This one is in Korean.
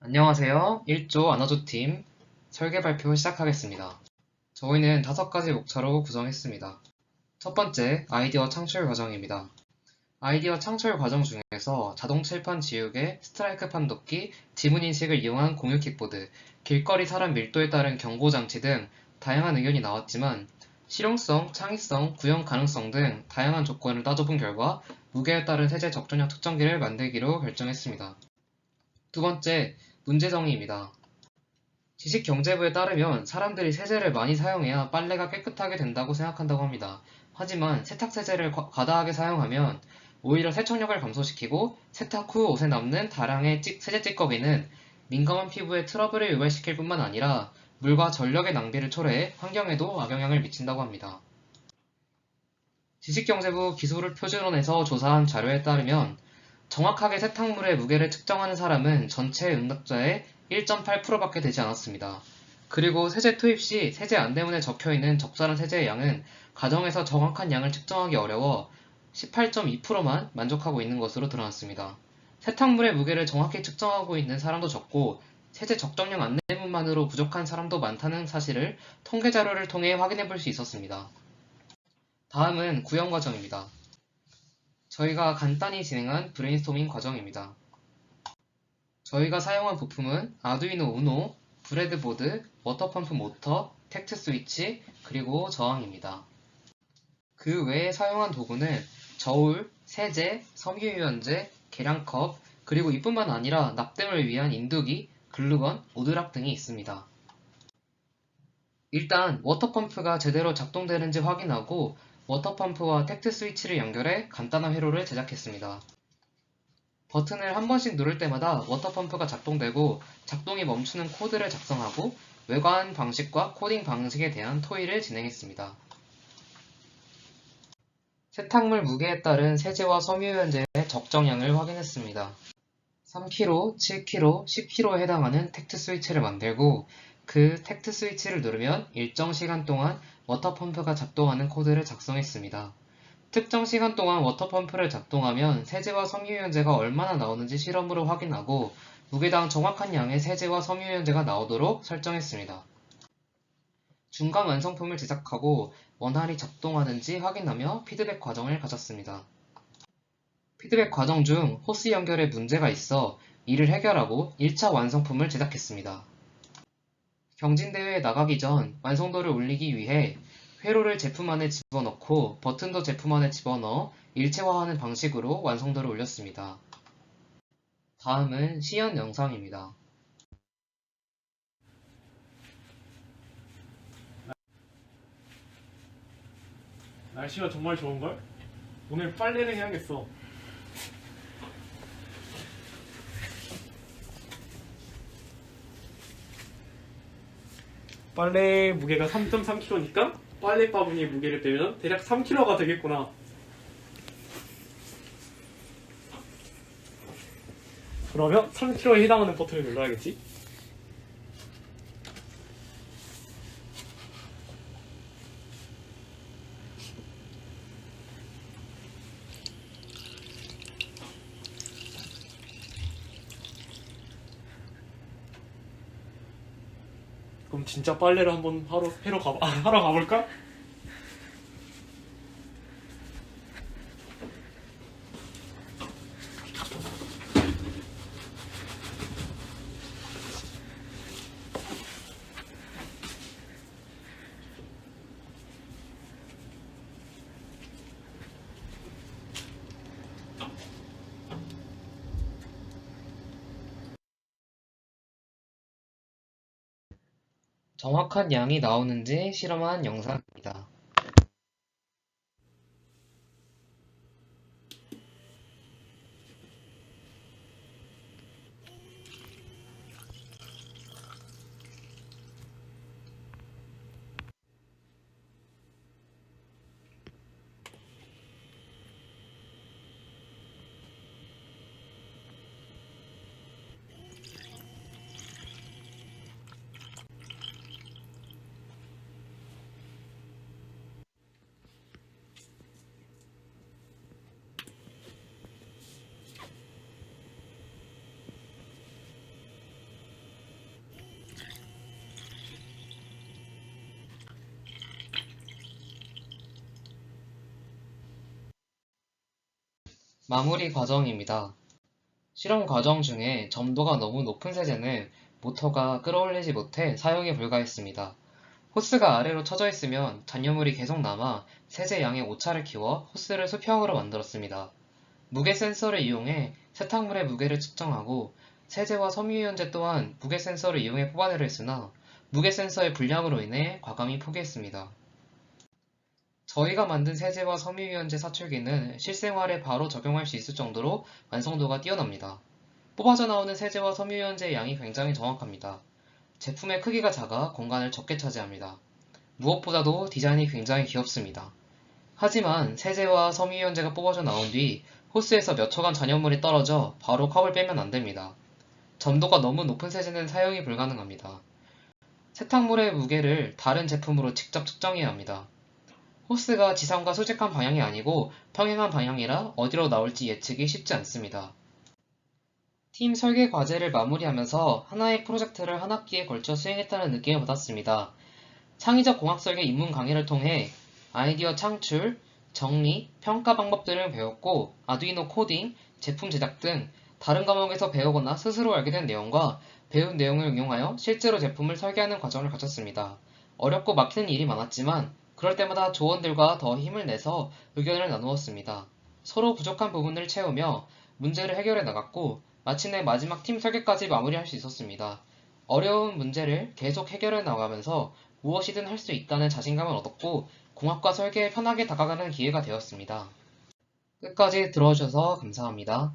안녕하세요. 1조 아나조팀 설계 발표 시작하겠습니다. 저희는 5가지 목차로 구성했습니다. 첫 번째, 아이디어 창출 과정입니다. 아이디어 창출 과정 중에서 자동 칠판 지우개, 스트라이크 판독기, 지문 인식을 이용한 공유 킥보드, 길거리 사람 밀도에 따른 경고 장치 등 다양한 의견이 나왔지만 실용성, 창의성, 구현 가능성 등 다양한 조건을 따져본 결과 무게에 따른 세제 적정량 측정기를 만들기로 결정했습니다. 두 번째, 문제 정의입니다. 지식경제부에 따르면 사람들이 세제를 많이 사용해야 빨래가 깨끗하게 된다고 생각한다고 합니다. 하지만 세탁세제를 과다하게 사용하면 오히려 세척력을 감소시키고 세탁 후 옷에 남는 다량의 세제 찌꺼기는 민감한 피부에 트러블을 유발시킬 뿐만 아니라 물과 전력의 낭비를 초래해 환경에도 악영향을 미친다고 합니다. 지식경제부 기술표준원에서 조사한 자료에 따르면 정확하게 세탁물의 무게를 측정하는 사람은 전체 응답자의 1.8%밖에 되지 않았습니다. 그리고 세제 투입 시 세제 안내문에 적혀있는 적절한 세제의 양은 가정에서 정확한 양을 측정하기 어려워 18.2%만 만족하고 있는 것으로 드러났습니다. 세탁물의 무게를 정확히 측정하고 있는 사람도 적고 세제 적정량 안내문만으로 부족한 사람도 많다는 사실을 통계 자료를 통해 확인해 볼 수 있었습니다. 다음은 구현 과정입니다. 저희가 간단히 진행한 브레인스토밍 과정입니다. 저희가 사용한 부품은 아두이노 우노, 브레드보드, 워터펌프 모터, 텍트 스위치, 그리고 저항입니다. 그 외에 사용한 도구는 저울, 세제, 섬유유연제, 계량컵, 그리고 이뿐만 아니라 납땜을 위한 인두기, 글루건, 오드락 등이 있습니다. 일단 워터펌프가 제대로 작동되는지 확인하고 워터펌프와 텍트 스위치를 연결해 간단한 회로를 제작했습니다. 버튼을 한 번씩 누를 때마다 워터펌프가 작동되고 작동이 멈추는 코드를 작성하고 외관 방식과 코딩 방식에 대한 토의를 진행했습니다. 세탁물 무게에 따른 세제와 섬유유연제의 적정량을 확인했습니다. 3kg, 7kg, 10kg에 해당하는 텍트 스위치를 만들고 그 텍트 스위치를 누르면 일정 시간 동안 워터펌프가 작동하는 코드를 작성했습니다. 특정 시간 동안 워터펌프를 작동하면 세제와 섬유유연제가 얼마나 나오는지 실험으로 확인하고 무게당 정확한 양의 세제와 섬유유연제가 나오도록 설정했습니다. 중간 완성품을 제작하고 원활히 작동하는지 확인하며 피드백 과정을 가졌습니다. 피드백 과정 중 호스 연결에 문제가 있어 이를 해결하고 1차 완성품을 제작했습니다. 경진대회에 나가기 전 완성도를 올리기 위해 회로를 제품 안에 집어넣고 버튼도 제품 안에 집어넣어 일체화하는 방식으로 완성도를 올렸습니다. 다음은 시연 영상입니다. 날씨가 정말 좋은걸? 오늘 빨래를 해야겠어. 빨래 무게가 3.3kg니까 빨래 바구니에 무게를 빼면 대략 3kg가 되겠구나. 그러면 3kg에 해당하는 버튼을 눌러야겠지? 그럼 진짜 빨래를 한번 하러 가볼까? 정확한 양이 나오는지 실험한 영상입니다. 마무리 과정입니다. 실험 과정 중에 점도가 너무 높은 세제는 모터가 끌어올리지 못해 사용이 불가했습니다. 호스가 아래로 쳐져 있으면 잔여물이 계속 남아 세제 양의 오차를 키워 호스를 수평으로 만들었습니다. 무게 센서를 이용해 세탁물의 무게를 측정하고 세제와 섬유유연제 또한 무게 센서를 이용해 뽑아내려 했으나 무게 센서의 불량으로 인해 과감히 포기했습니다. 저희가 만든 세제와 섬유유연제 사출기는 실생활에 바로 적용할 수 있을 정도로 완성도가 뛰어납니다. 뽑아져 나오는 세제와 섬유유연제의 양이 굉장히 정확합니다. 제품의 크기가 작아 공간을 적게 차지합니다. 무엇보다도 디자인이 굉장히 귀엽습니다. 하지만 세제와 섬유유연제가 뽑아져 나온 뒤 호스에서 몇 초간 잔여물이 떨어져 바로 컵을 빼면 안됩니다. 점도가 너무 높은 세제는 사용이 불가능합니다. 세탁물의 무게를 다른 제품으로 직접 측정해야 합니다. 호스가 지상과 수직한 방향이 아니고 평행한 방향이라 어디로 나올지 예측이 쉽지 않습니다. 팀 설계 과제를 마무리하면서 하나의 프로젝트를 한 학기에 걸쳐 수행했다는 느낌을 받았습니다. 창의적 공학 설계 입문 강의를 통해 아이디어 창출, 정리, 평가 방법 등을 배웠고 아두이노 코딩, 제품 제작 등 다른 과목에서 배우거나 스스로 알게 된 내용과 배운 내용을 응용하여 실제로 제품을 설계하는 과정을 거쳤습니다. 어렵고 막히는 일이 많았지만 그럴 때마다 조원들과 더 힘을 내서 의견을 나누었습니다. 서로 부족한 부분을 채우며 문제를 해결해 나갔고 마침내 마지막 팀 설계까지 마무리할 수 있었습니다. 어려운 문제를 계속 해결해 나가면서 무엇이든 할 수 있다는 자신감을 얻었고 공학과 설계에 편하게 다가가는 기회가 되었습니다. 끝까지 들어주셔서 감사합니다.